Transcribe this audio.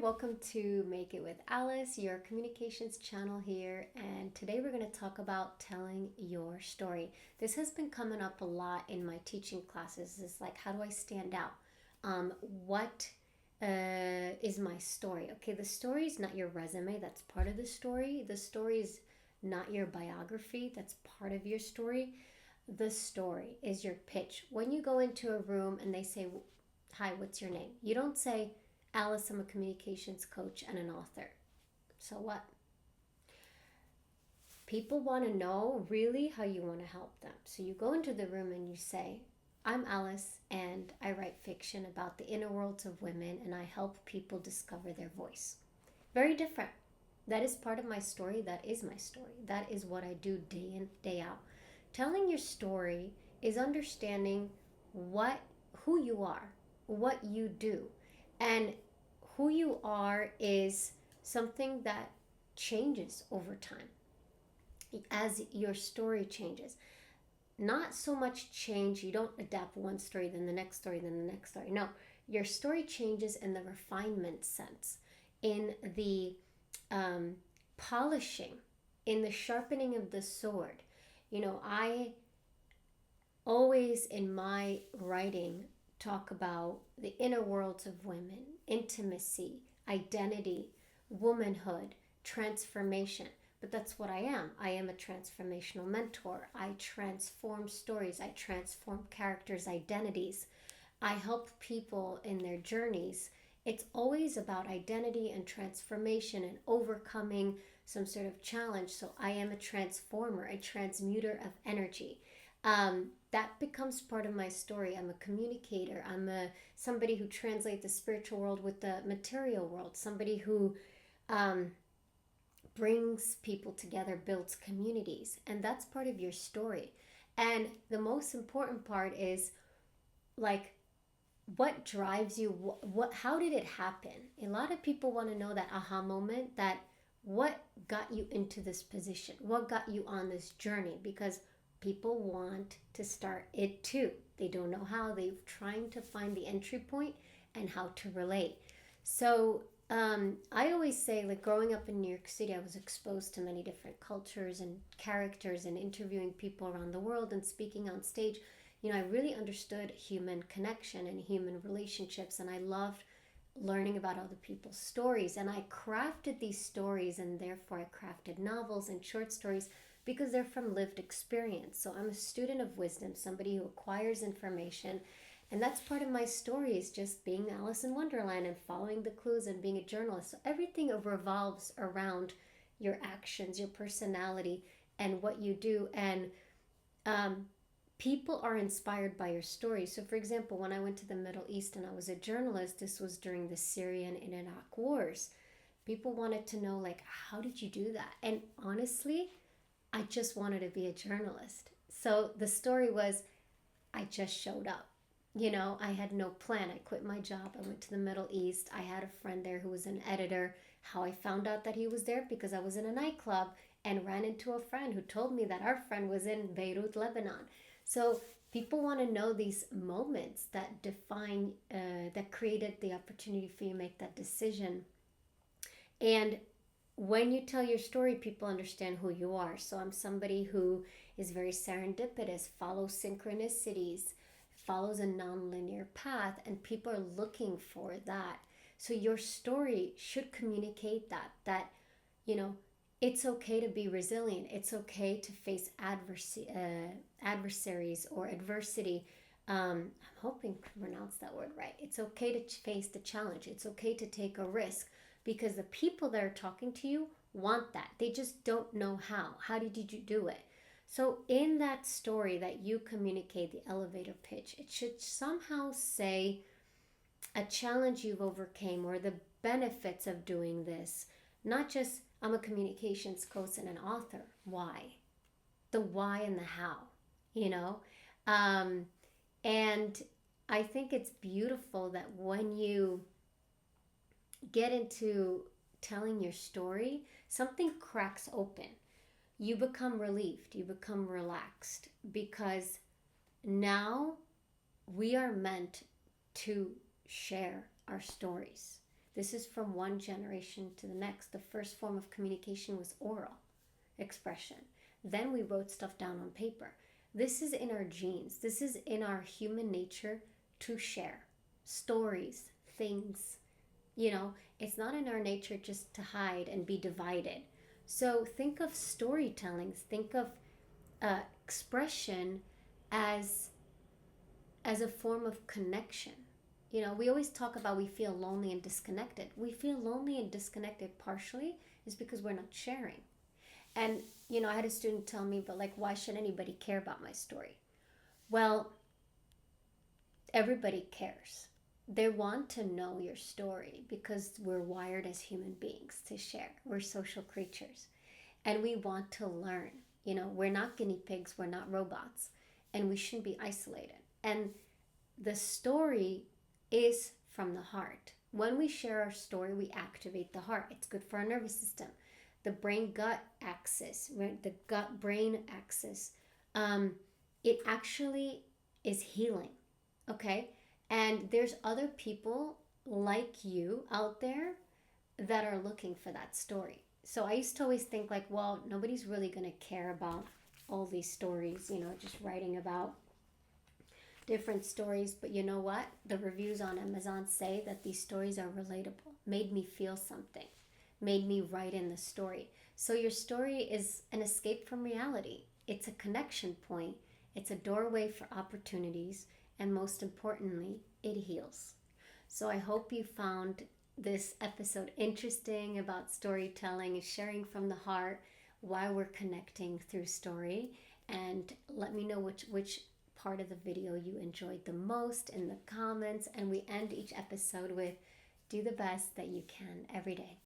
Welcome to Make It with Alice, your communications channel here. And today we're going to talk about telling your story. This has been coming up a lot in my teaching classes. It's like, how do I stand out? What is my story? Okay, the story is not your resume, that's part of the story. The story is not your biography, that's part of your story. The story is your pitch. When you go into a room and they say, "Hi, what's your name?" You don't say, "Alice, I'm a communications coach and an author." So what? People want to know really how you want to help them. So you go into the room and you say, "I'm Alice and I write fiction about the inner worlds of women and I help people discover their voice." Very different. That is part of my story. That is my story. That is what I do day in, day out. Telling your story is understanding what who you are, what you do. And who you are is something that changes over time as your story changes. Not so much change, you don't adapt one story, then the next story, then the next story. No, your story changes in the refinement sense, in the um, polishing, in the sharpening of the sword. I always in my writing talk about the inner worlds of women, intimacy, identity, womanhood, transformation. But that's what I am. I am a transformational mentor. I transform stories, I transform characters' identities. I help people in their journeys. It's always about identity and transformation and overcoming some sort of challenge. So I am a transformer, a transmuter of energy. That becomes part of my story. I'm a communicator. I'm somebody who translates the spiritual world with the material world. Somebody who um, brings people together, builds communities, and that's part of your story. And the most important part is like, what drives you? What how did it happen? A lot of people want to know that aha moment, that what got you into this position, what got you on this journey, because people want to start it too. They don't know how. They're trying to find the entry point and how to relate. So I always say, like, growing up in New York City, I was exposed to many different cultures and characters and interviewing people around the world and speaking on stage. I really understood human connection and human relationships, and I loved learning about other people's stories. And I crafted these stories, and therefore I crafted novels and short stories because they're from lived experience. So I'm a student of wisdom, somebody who acquires information. And that's part of my story, is just being Alice in Wonderland and following the clues and being a journalist. So everything revolves around your actions, your personality, and what you do. And um, people are inspired by your story. So, for example, when I went to the Middle East and I was a journalist, this was during the Syrian and Iraq wars. People wanted to know, like, how did you do that? And honestly, I just wanted to be a journalist. So the story was, I just showed up. I had no plan. I quit my job. I went to the Middle East. I had a friend there who was an editor. How I found out that he was there, because I was in a nightclub and ran into a friend who told me that our friend was in Beirut, Lebanon. So people want to know these moments that define, that created the opportunity for you to make that decision. And when you tell your story, people understand who you are. So I'm somebody who is very serendipitous, follows synchronicities, follows a nonlinear path, and people are looking for that. So your story should communicate you know, it's okay to be resilient. It's okay to face adversaries or adversity. I'm hoping to pronounce that word right. It's okay to face the challenge. It's okay to take a risk, because the people that are talking to you want that. They just don't know how. How did you do it? So in that story that you communicate, the elevator pitch, it should somehow say a challenge you've overcame or the benefits of doing this. Not just, I'm a communications coach and an author. Why? The why and the how, you know? Um, and I think it's beautiful that when you get into telling your story, something cracks open. You become relieved, you become relaxed, because now we are meant to share our stories. This is from one generation to the next. The first form of communication was oral expression. Then we wrote stuff down on paper. This is in our genes. This is in our human nature to share stories, things. It's not in our nature just to hide and be divided. So think of storytelling, think of expression as a form of connection. We always talk about we feel lonely and disconnected. We feel lonely and disconnected partially is because we're not sharing. And I had a student tell me, but like, why should anybody care about my story? Well, everybody cares. They want to know your story because we're wired as human beings to share. We're social creatures and we want to learn. We're not guinea pigs, we're not robots, and we shouldn't be isolated. And the story is from the heart. When we share our story, we activate the heart. It's good for our nervous system. The brain-gut axis, the gut-brain axis, it actually is healing, okay? And there's other people like you out there that are looking for that story. So I used to always think like, well, nobody's really going to care about all these stories, just writing about different stories. But you know what? The reviews on Amazon say that these stories are relatable, made me feel something, made me write in the story. So your story is an escape from reality. It's a connection point. It's a doorway for opportunities. And most importantly, it heals. So I hope you found this episode interesting about storytelling and sharing from the heart, why we're connecting through story. And let me know which part of the video you enjoyed the most in the comments. And we end each episode with, do the best that you can every day.